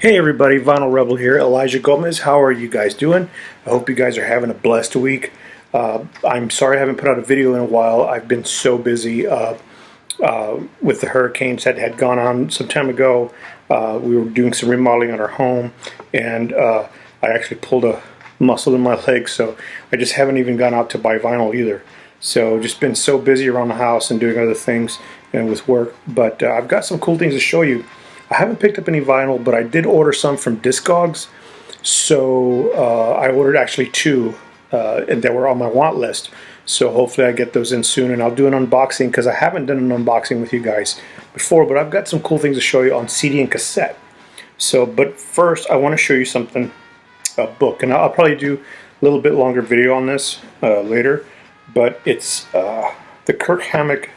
Hey everybody, Vinyl Rebel here, Elijah Gomez. How are you guys doing? I hope you guys are having a blessed week. I'm sorry I haven't put out a video in a while. I've been so busy with the hurricanes that had gone on some time ago. We were doing some remodeling on our home, and I actually pulled a muscle in my leg, so I just haven't even gone out to buy vinyl either. So just been so busy around the house and doing other things and with work. But I've got some cool things to show you. I haven't picked up any vinyl, but I did order some from Discogs. So I ordered actually two and that were on my want list. So hopefully I get those in soon, and I'll do an unboxing because I haven't done an unboxing with you guys before, but I've got some cool things to show you on CD and cassette. So, but first I want to show you something, a book, and I'll probably do a little bit longer video on this later, but it's the Kirk Hammett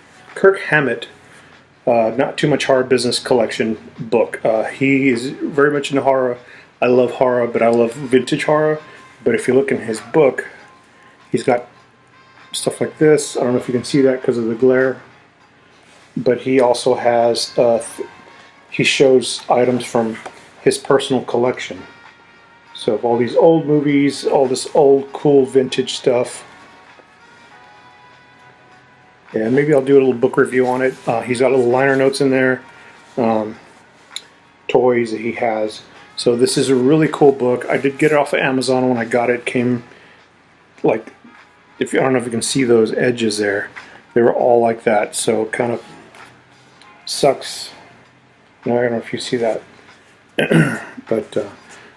Not Too Much Horror Business Collection book. He is very much into horror. I love horror, but I love vintage horror. But if you look in his book, he's got stuff like this. I don't know if you can see that because of the glare. But he also has, he shows items from his personal collection. So of all these old movies, all this old cool vintage stuff. Yeah, maybe I'll do a little book review on it. He's got little liner notes in there, toys that he has. So this is a really cool book. I did get it off of Amazon when I got it. It came like, I don't know if you can see those edges there. They were all like that, so it kind of sucks. I don't know if you see that, but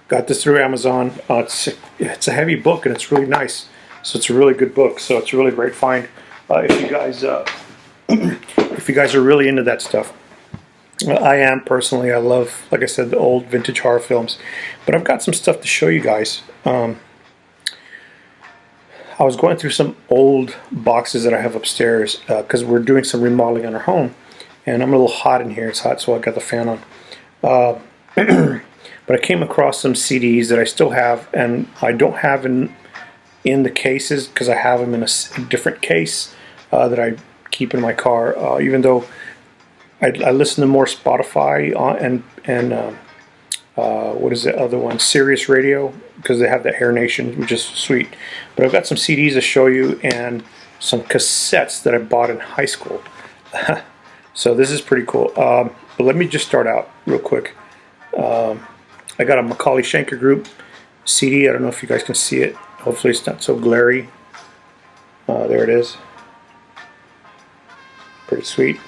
got this through Amazon. It's a heavy book and it's really nice. So it's a really good book. So it's a really great find. If you guys are really into that stuff. I am personally. I love, like I said, the old vintage horror films, but I've got some stuff to show you guys. I was going through some old boxes that I have upstairs because we're doing some remodeling on our home, and I'm a little hot in here. It's hot, so I got the fan on. But I came across some CDs that I still have, and I don't have in the cases because I have them in a different case that I keep in my car. Even though I listen to more Spotify and what is the other one? Sirius Radio, because they have the Hair Nation, which is sweet. But I've got some CDs to show you and some cassettes that I bought in high school. So this is pretty cool. But let me just start out real quick. I got a Macaulay Schenker Group CD. I don't know if you guys can see it. Hopefully it's not so glary. There it is. Pretty sweet.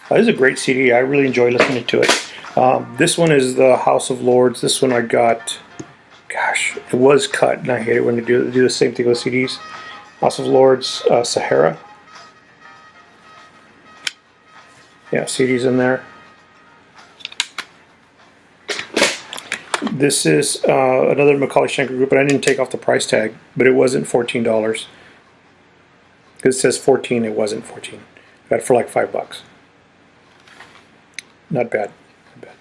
This is a great CD. I really enjoy listening to it. This one is the House of Lords. This one I got, gosh, it was cut, and I hate it when they do the same thing with CDs. House of Lords, Sahara. Yeah, CDs in there. This is another Macaulay Schenker Group, but I didn't take off the price tag, but it wasn't $14. Because it says 14, it wasn't 14. I got it for like $5. Not bad. Not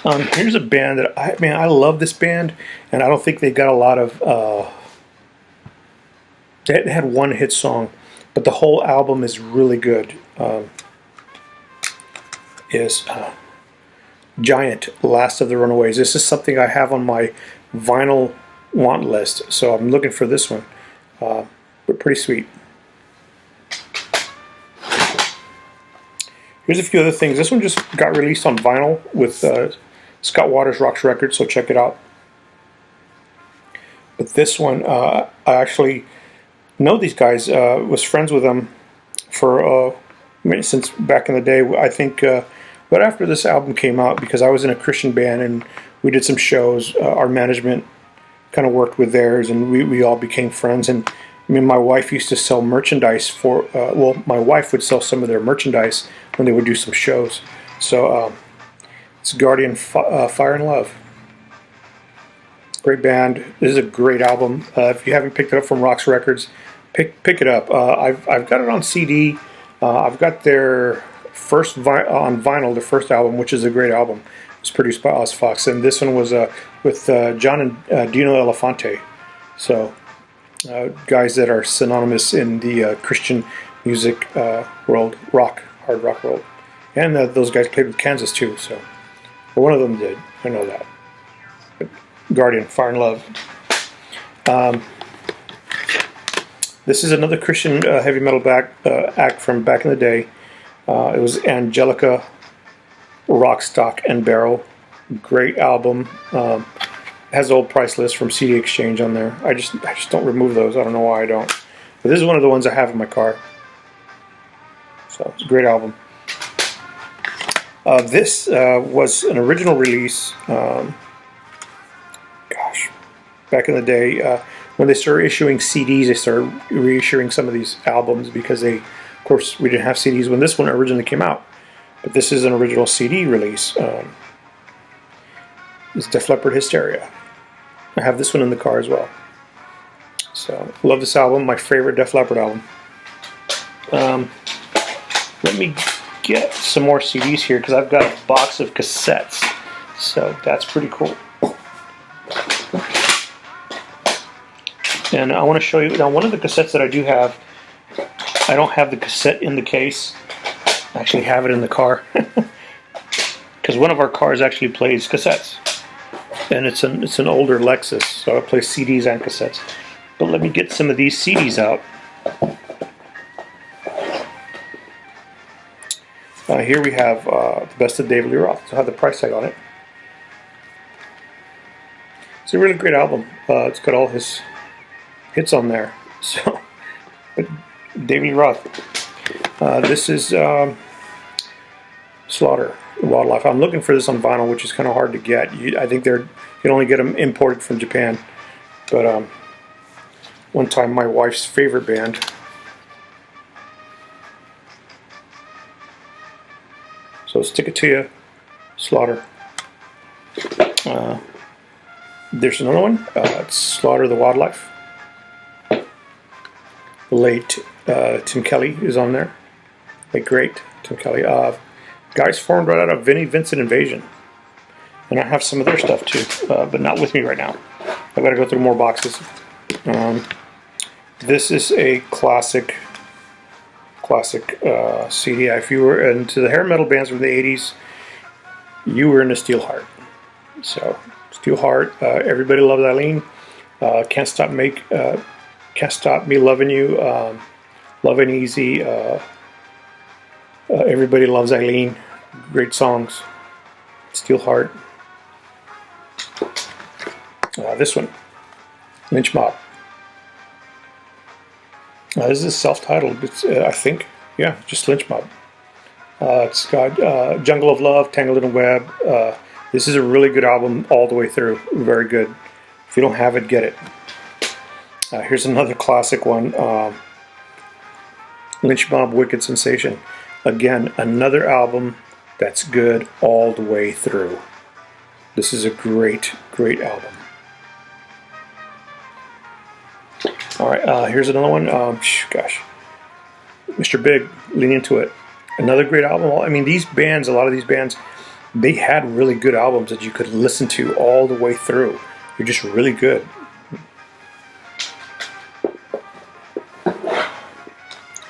bad. Here's a band that I love this band, and I don't think they got a lot of. They had one hit song, but the whole album is really good. Giant, Last of the Runaways. This is something I have on my vinyl want list, so I'm looking for this one. But pretty sweet. Here's a few other things. This one just got released on vinyl with Scott Waters Rocks Records, so check it out. But this one, I actually know these guys. Was friends with them for since back in the day. I think. But after this album came out, because I was in a Christian band and we did some shows, our management kind of worked with theirs, and we all became friends. And I mean, my wife used to sell merchandise for, well, my wife would sell some of their merchandise when they would do some shows. So it's Guardian Fire and Love. Great band. This is a great album. If you haven't picked it up from Rocks Records, pick it up. I've got it on CD. I've got their first on vinyl, the first album, which is a great album. It was produced by Oz Fox, and this one was with John and Dino Elefante. So guys that are synonymous in the Christian music world, hard rock world, and those guys played with Kansas too. So Well, one of them did. I know that. But Guardian, Fire and Love. This is another Christian heavy metal act from back in the day. It was Angelica, Rock, Stock, and Barrel. Great album. Has the old price list from CD Exchange on there. I just don't remove those. I don't know why I don't. But this is one of the ones I have in my car. So it's a great album. This was an original release. Gosh, back in the day. When they started issuing CDs, they started reissuing some of these albums because of course, we didn't have CDs when this one originally came out. But this is an original CD release. It's Def Leppard Hysteria. I have this one in the car as well. So, love this album. My favorite Def Leppard album. Let me get some more CDs here because I've got a box of cassettes. So, that's pretty cool. And I want to show you, now one of the cassettes that I do have, I don't have the cassette in the case. I actually have it in the car. Because one of our cars actually plays cassettes. And it's an older Lexus, so it plays CDs and cassettes. But let me get some of these CDs out. Here we have the Best of David Lee Roth. So I have the price tag on it. It's a really great album. It's got all his hits on there. So, but David Lee Roth. This is Slaughter, Wildlife. I'm looking for this on vinyl, which is kind of hard to get. I think you can only get them imported from Japan. But one time, my wife's favorite band. So Stick It To You, Slaughter. There's another one. It's Slaughter the Wildlife. The late Tim Kelly is on there. The great Tim Kelly. Guys formed right out of Vinnie Vincent Invasion. And I have some of their stuff too, but not with me right now. I've got to go through more boxes. This is a classic CD. If you were into the hair metal bands from the 80s, you were into Steelheart. So, Steelheart, Everybody Loves Eileen, Can't Stop Me Loving You, Loving Easy, Everybody Loves Eileen, great songs. Steelheart. This one, Lynch Mob. This is self-titled, I think. Yeah, just Lynch Mob. It's got Jungle of Love, Tangled in a Web. This is a really good album all the way through. Very good. If you don't have it, get it. Here's another classic one. Lynch Mob, Wicked Sensation. Again, another album that's good all the way through. This is a great, great album. Alright, here's another one. Gosh. Mr. Big, Lean Into It. Another great album. I mean, these bands, a lot of these bands, they had really good albums that you could listen to all the way through. They're just really good. Let's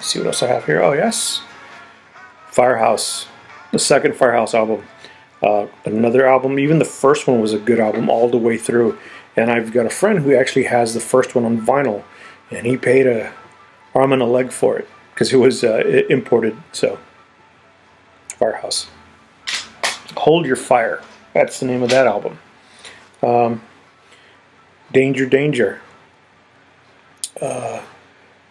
see what else I have here. Oh, yes. Firehouse. The second Firehouse album. Another album. Even the first one was a good album all the way through. And I've got a friend who actually has the first one on vinyl. And he paid an arm and a leg for it. Because it was imported. So, Firehouse. Hold Your Fire. That's the name of that album. Danger, Danger.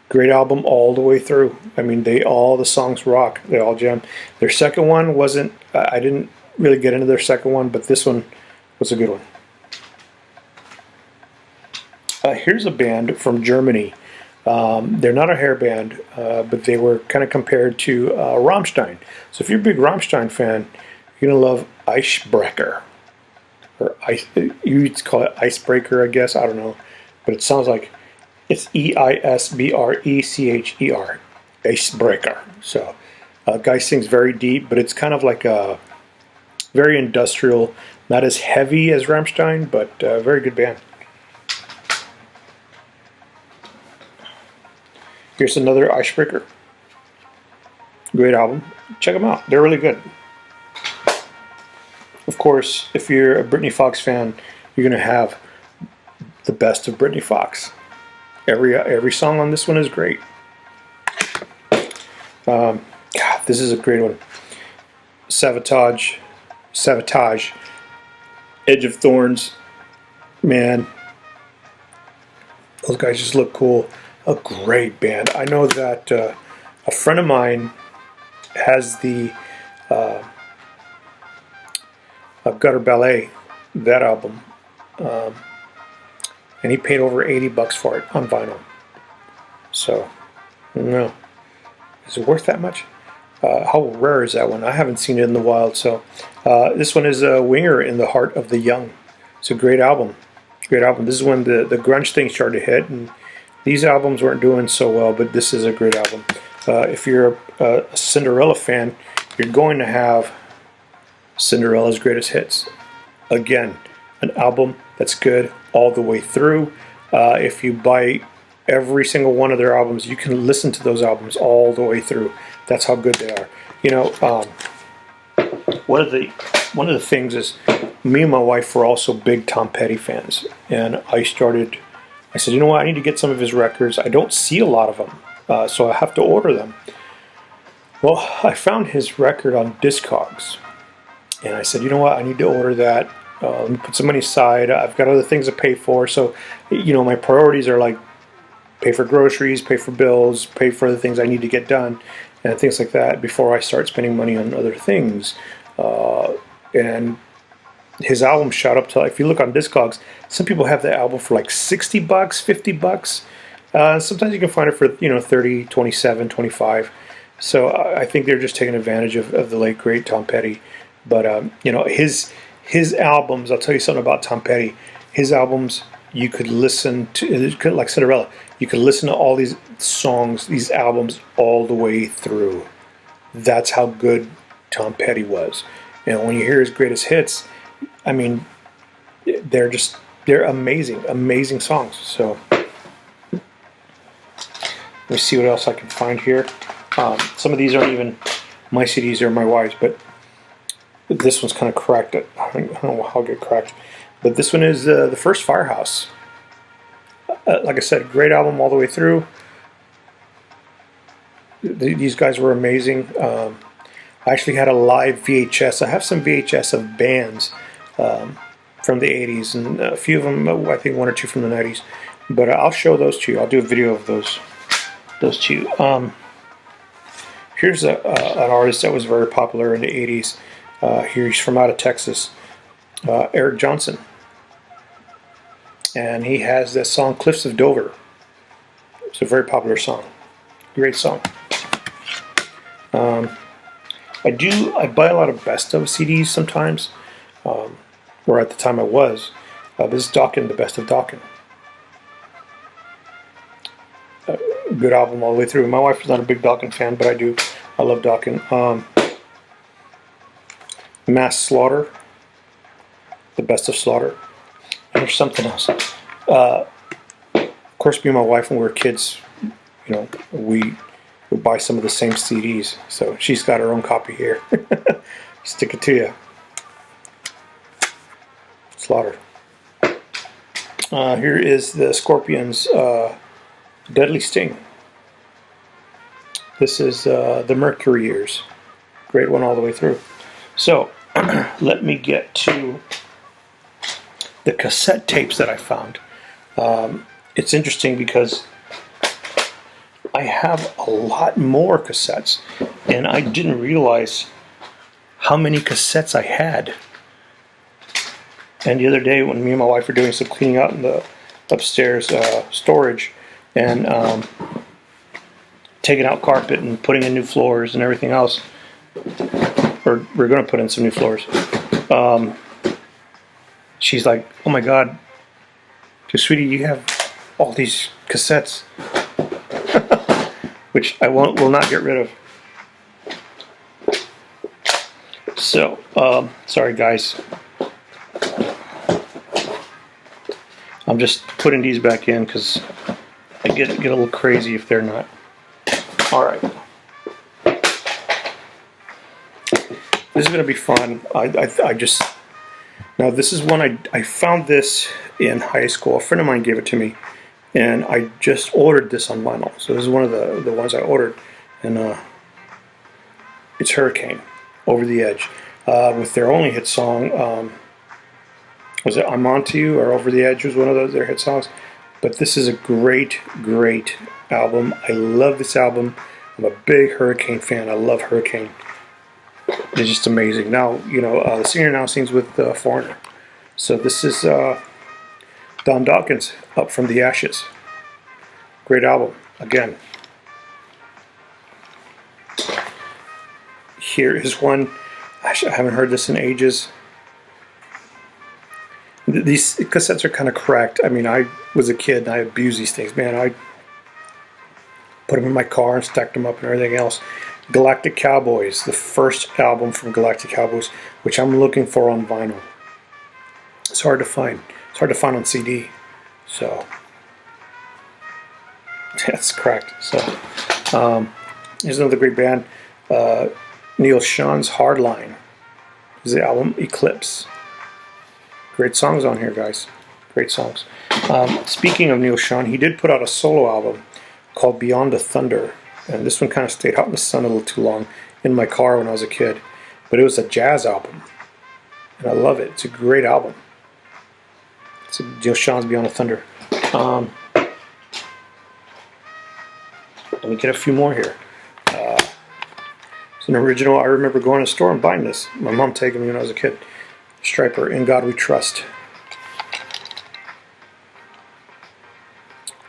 Great album all the way through. I mean, all the songs rock. They all jam. Their second one wasn't. I didn't really get into their second one, but this one was a good one. Here's a band from Germany. They're not a hair band, but they were kind of compared to Rammstein. So if you're a big Rammstein fan, you're gonna love Icebreaker, or you'd call it Icebreaker, I guess. I don't know, but it sounds like it's Eisbrecher, Icebreaker. So, guy sings very deep, but it's kind of like a very industrial, not as heavy as Rammstein, but very good band. Here's another Icebreaker. Great album. Check them out. They're really good. Of course, if you're a Britney Fox fan, you're going to have the best of Britney Fox. Every song on this one is great. God, this is a great one. Sabotage, Edge of Thorns, man, those guys just look cool. A great band. I know that a friend of mine has the Gutter Ballet, that album, and he paid over $80 for it on vinyl. So, I don't know. Is it worth that much? How rare is that one? I haven't seen it in the wild. So this one is a winger in the heart of the young. It's a great album. Great album. This is when the grunge thing started to hit, and these albums weren't doing so well, but this is a great album. If you're a Cinderella fan, you're going to have Cinderella's Greatest Hits. Again, an album that's good all the way through. If you buy every single one of their albums, you can listen to those albums all the way through. That's how good they are. You know, one of the things is, me and my wife were also big Tom Petty fans, and I said, you know what, I need to get some of his records. I don't see a lot of them, so I have to order them. Well, I found his record on Discogs, and I said, you know what, I need to order that. Let me put some money aside. I've got other things to pay for, so, you know, my priorities are like pay for groceries, pay for bills, pay for the things I need to get done, and things like that before I start spending money on other things. And his album shot up to, if you look on Discogs, some people have the album for like $60, $50. Sometimes you can find it for, you know, 30, 27, 25. So I think they're just taking advantage of the late great Tom Petty. But you know, his albums, I'll tell you something about Tom Petty. His albums, you could listen to, like Cinderella, you could listen to all these songs, these albums all the way through. That's how good Tom Petty was. And when you hear his greatest hits, I mean, they're amazing songs. So let me see what else I can find here. Some of these aren't even my CDs, or my wife's, but this one's kind of cracked. I don't know how it got cracked, but this one is the first Firehouse. Like I said, great album all the way through. These guys were amazing. I actually had a live VHS. I have some VHS of bands from the 80s, and a few of them, I think one or two from the 90s. But I'll show those to you. I'll do a video of those to you. Here's an artist that was very popular in the 80s. He's from out of Texas, Eric Johnson. And he has this song, Cliffs of Dover. It's a very popular song. Great song. I buy a lot of best of CDs sometimes, or at the time I was. This is Dokken, the best of Dokken. Good album all the way through. My wife is not a big Dokken fan, but I do. I love Dokken. Mass Slaughter, the best of Slaughter. And there's something else. Of course, me and my wife, when we were kids, you know, we would buy some of the same CDs. So she's got her own copy here. Stick it to you. Slaughter. Here is the Scorpions' Deadly Sting. This is the Mercury Years. Great one all the way through. So, let me get to the cassette tapes that I found. It's interesting because I have a lot more cassettes, and I didn't realize how many cassettes I had. And the other day, when me and my wife were doing some cleaning out in the upstairs storage, and taking out carpet and putting in new floors and everything else, or we're going to put in some new floors, she's like, "Oh my God, sweetie, you have all these cassettes," which I will not get rid of. So, sorry guys. I'm just putting these back in because I get a little crazy if they're not. All right. This is going to be fun. I just Now this is one I found this in high school. A friend of mine gave it to me, and I just ordered this on vinyl. So this is one of the ones I ordered, and it's Hurricane, Over the Edge, with their only hit song. Was it I'm On To You, or Over the Edge was one of their hit songs. But this is a great, great album. I love this album. I'm a big Hurricane fan. I love Hurricane. It's just amazing. Now, you know, the singer now sings with Foreigner. So this is Don Dawkins, Up From the Ashes. Great album, again. Here is one. Actually, I haven't heard this in ages. These cassettes are kind of cracked. I mean, I was a kid and I abused these things. Man, I put them in my car and stacked them up and everything else. Galactic Cowboys, the first album from Galactic Cowboys, which I'm looking for on vinyl. It's hard to find. It's hard to find on CD. So, that's cracked. So, here's another great band. Neil Sean's Hardline. This is the album Eclipse. Great songs on here, guys. Great songs. Speaking of Neil Sean, he did put out a solo album called Beyond the Thunder. And this one kind of stayed out in the sun a little too long in my car when I was a kid. But it was a jazz album. And I love it. It's a great album. It's Neil Sean's Beyond the Thunder. Let me get a few more here. It's an original. I remember going to the store and buying this. My mom taking me when I was a kid. Stryper, In God We Trust.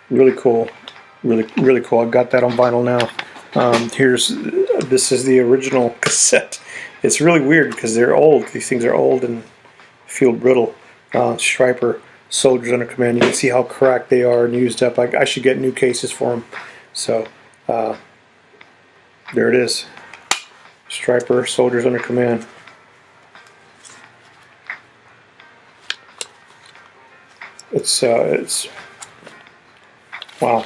Really cool. Really cool. I've got that on vinyl now. This is the original cassette. It's really weird because they're old. These things are old and feel brittle. Stryper, Soldiers Under Command. You can see how cracked they are and used up. I should get new cases for them. So, there it is. Stryper, Soldiers Under Command. It's wow.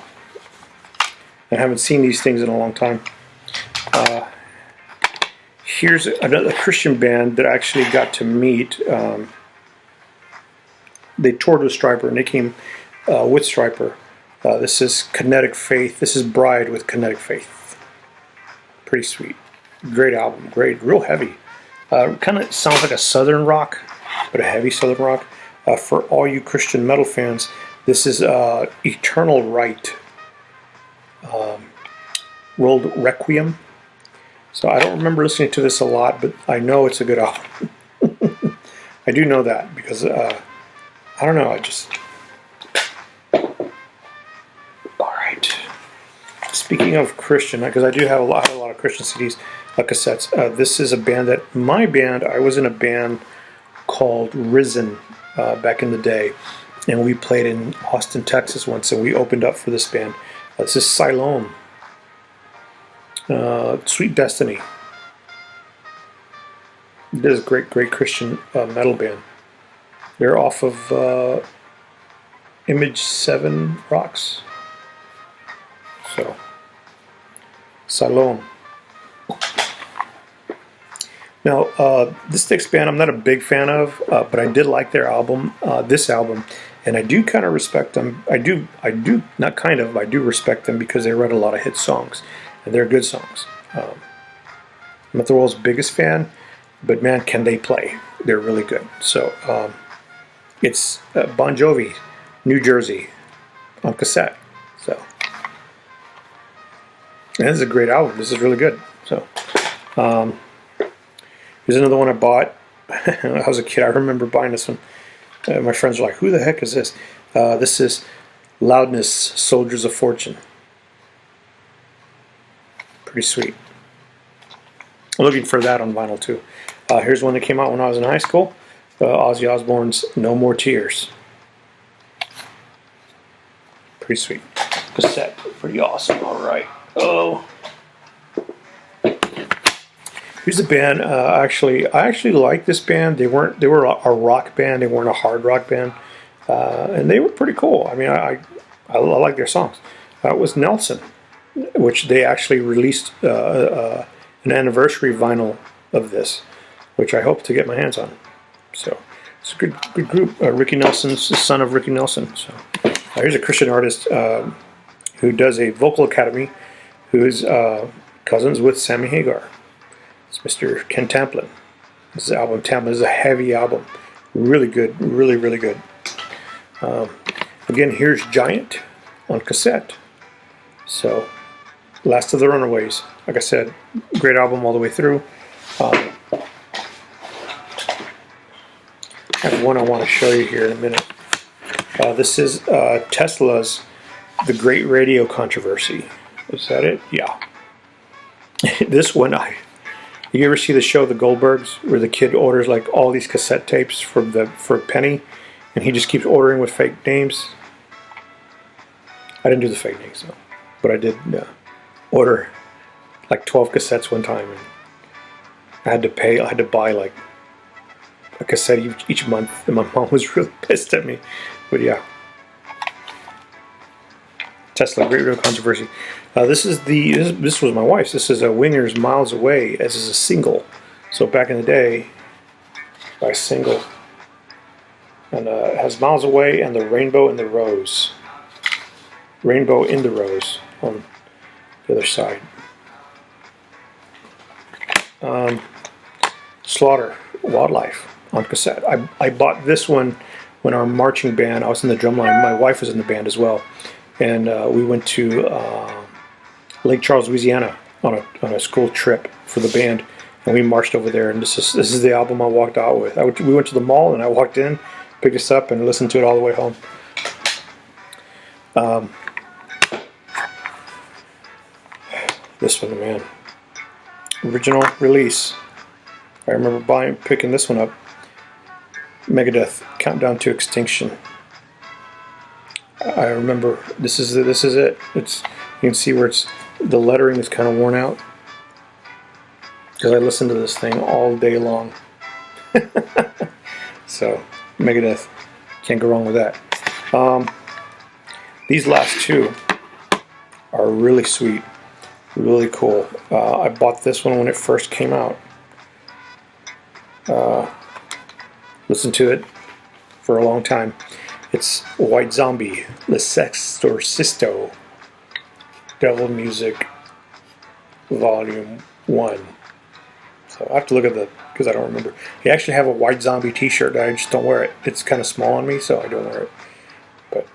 I haven't seen these things in a long time. Here's another Christian band that I actually got to meet. They toured with Stryper, and they came with Stryper. This is Kinetic Faith. This is Bride with Kinetic Faith. Pretty sweet. Great album. Great. Real heavy. Kind of sounds like a southern rock, but a heavy southern rock. For all you Christian metal fans, this is Eternal Right. World Requiem. So I don't remember listening to this a lot, but I know it's a good album. I do know that because I don't know. All right. Speaking of Christian, because I do have a lot of Christian CDs, cassettes. This is a band that I was in a band called Risen back in the day, and we played in Austin, Texas once, and we opened up for this band. This is Siloam. Sweet Destiny. This is a great Christian metal band. They're off of Image 7 Rocks. So, Siloam. Now, this next band I'm not a big fan of, but I did like their album, this album, and I do kind of respect them. I do respect them because they write a lot of hit songs, and they're good songs. I'm not the world's biggest fan, but man, can they play. They're really good. So, it's Bon Jovi, New Jersey, on cassette. So, and this is a great album. This is really good. So, here's another one I bought. When I was a kid, I remember buying this one. My friends were like, who the heck is this? This is Loudness, Soldiers of Fortune. Pretty sweet. I'm looking for that on vinyl too. Here's one that came out when I was in high school. Ozzy Osbourne's No More Tears. Pretty sweet. Cassette. Pretty awesome. All right. Oh. Here's a band. I actually like this band. They were a rock band. They weren't a hard rock band, and they were pretty cool. I mean, I like their songs. It was Nelson, which they actually released an anniversary vinyl of this, which I hope to get my hands on. So It's a good group. Ricky Nelson's the son of Ricky Nelson. So here's a Christian artist who does a vocal academy, who is cousins with Sammy Hagar. It's Mr. Ken Tamplin. This is album Tamplin. This is a heavy album. Really good. Really good. Again, here's Giant on cassette. So, Last of the Runaways. Like I said, great album all the way through. I have one I want to show you here in a minute. This is Tesla's The Great Radio Controversy. Is that it? Yeah. This one, you ever see the show The Goldbergs, where the kid orders like all these cassette tapes for a penny, and he just keeps ordering with fake names? I didn't do the fake names though, but I did order like 12 cassettes one time, and I had to buy like a cassette each month, and my mom was really pissed at me. But yeah, Tesla Great Radio Controversy. This was my wife's. This is a Winger's Miles Away. This is a single. So back in the day, by single, and it has Miles Away and the Rainbow in the Rose. Rainbow in the Rose on the other side. Slaughter Wildlife on cassette. I bought this one when our marching band, I was in the drum line, my wife was in the band as well, and we went to Lake Charles, Louisiana on a school trip for the band, and we marched over there, and this is the album I walked out with. We went to the mall, and I walked in, picked this up, and listened to it all the way home. This one, man, original release. I remember picking this one up. Megadeth, Countdown to Extinction. I remember this is it. You can see where the lettering is kind of worn out, because I listened to this thing all day long. So Megadeth, can't go wrong with that. These last two are really sweet, really cool. I bought this one when it first came out. Listened to it for a long time. It's White Zombie, Le Sexorcisto, Devil Music, Volume 1. So I have to look at because I don't remember. They actually have a White Zombie t-shirt, I just don't wear it. It's kind of small on me, so I don't wear it. But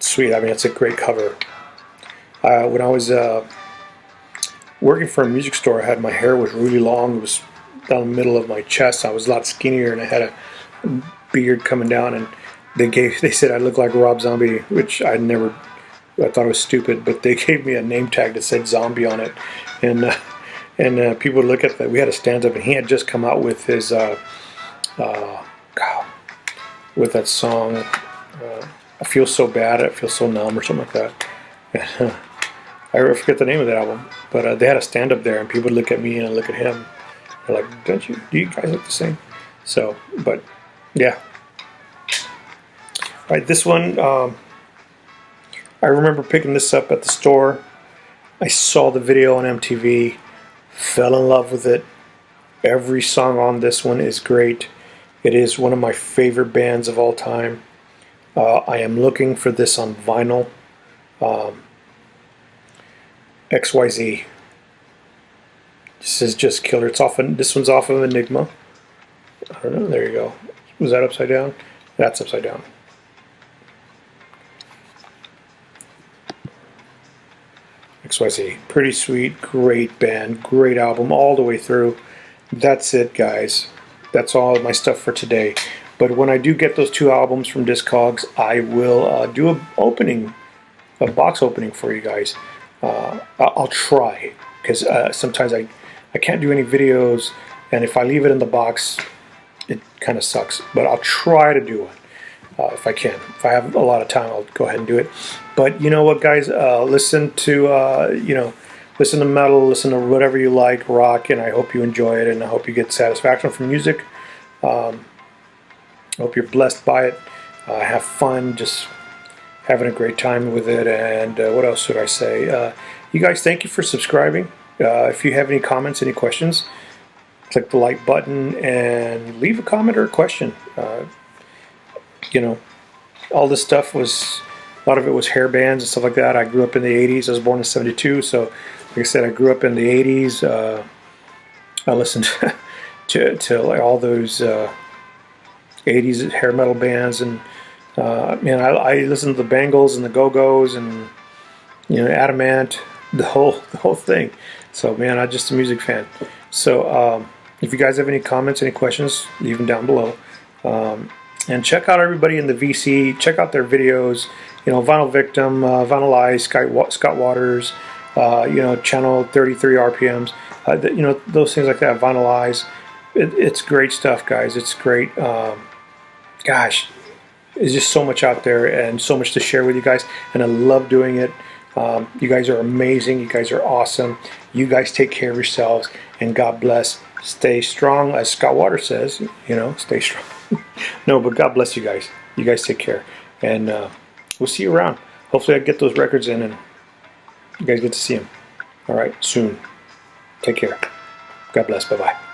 sweet, I mean, it's a great cover. When I was working for a music store, my hair was really long. It was down the middle of my chest. I was a lot skinnier, and I had a beard coming down, and they said I looked like Rob Zombie, which I thought it was stupid, but they gave me a name tag that said Zombie on it, and people would look at that. We had a stand-up, and he had just come out with his with that song, I Feel So Bad, I Feel So Numb, or something like that. I forget the name of that album, but they had a stand-up there, and people would look at me and I'd look at him. They're like, do you guys look the same? So, but yeah. All right, this one, I remember picking this up at the store. I saw the video on MTV, fell in love with it. Every song on this one is great. It is one of my favorite bands of all time. I am looking for this on vinyl. XYZ. This is just killer. This one's off of Enigma. I don't know. There you go. Was that upside down? That's upside down. XYZ. Pretty sweet. Great band. Great album all the way through. That's it, guys. That's all of my stuff for today. But when I do get those two albums from Discogs, I will do a box opening for you guys. I'll try, because sometimes I can't do any videos, and if I leave it in the box, it kind of sucks. But I'll try to do one if I can. If I have a lot of time, I'll go ahead and do it. But you know what, guys? Listen to listen to metal, listen to whatever you like, rock, and I hope you enjoy it, and I hope you get satisfaction from music. I hope you're blessed by it. Have fun, just having a great time with it. And what else should I say? You guys, thank you for subscribing. If you have any comments, any questions, click click the like button and leave a comment or a question. You know, all this stuff was, a lot of it was hair bands and stuff like that. I grew up in the 80s. I was born in 72, so like I said, I grew up in the 80s. I listened to like all those 80s hair metal bands, and man, I listened to the Bangles and the Go-Go's and, you know, Adamant, the whole thing. So man, I'm just a music fan. So if you guys have any comments, any questions, leave them down below. And check out everybody in the VC. Check out their videos. You know, Vinyl Victim, Vinyl Ice, Scott Waters. You know, Channel 33 RPMs. You know, those things like that. Vinyl Eyes. It's great stuff, guys. It's great. Gosh, there's just so much out there and so much to share with you guys. And I love doing it. You guys are amazing. You guys are awesome. You guys take care of yourselves. And God bless. Stay strong, as Scott Waters says. You know, stay strong. No, but God bless you guys. You guys take care. And we'll see you around. Hopefully I get those records in and you guys get to see them. All right, soon. Take care. God bless. Bye-bye.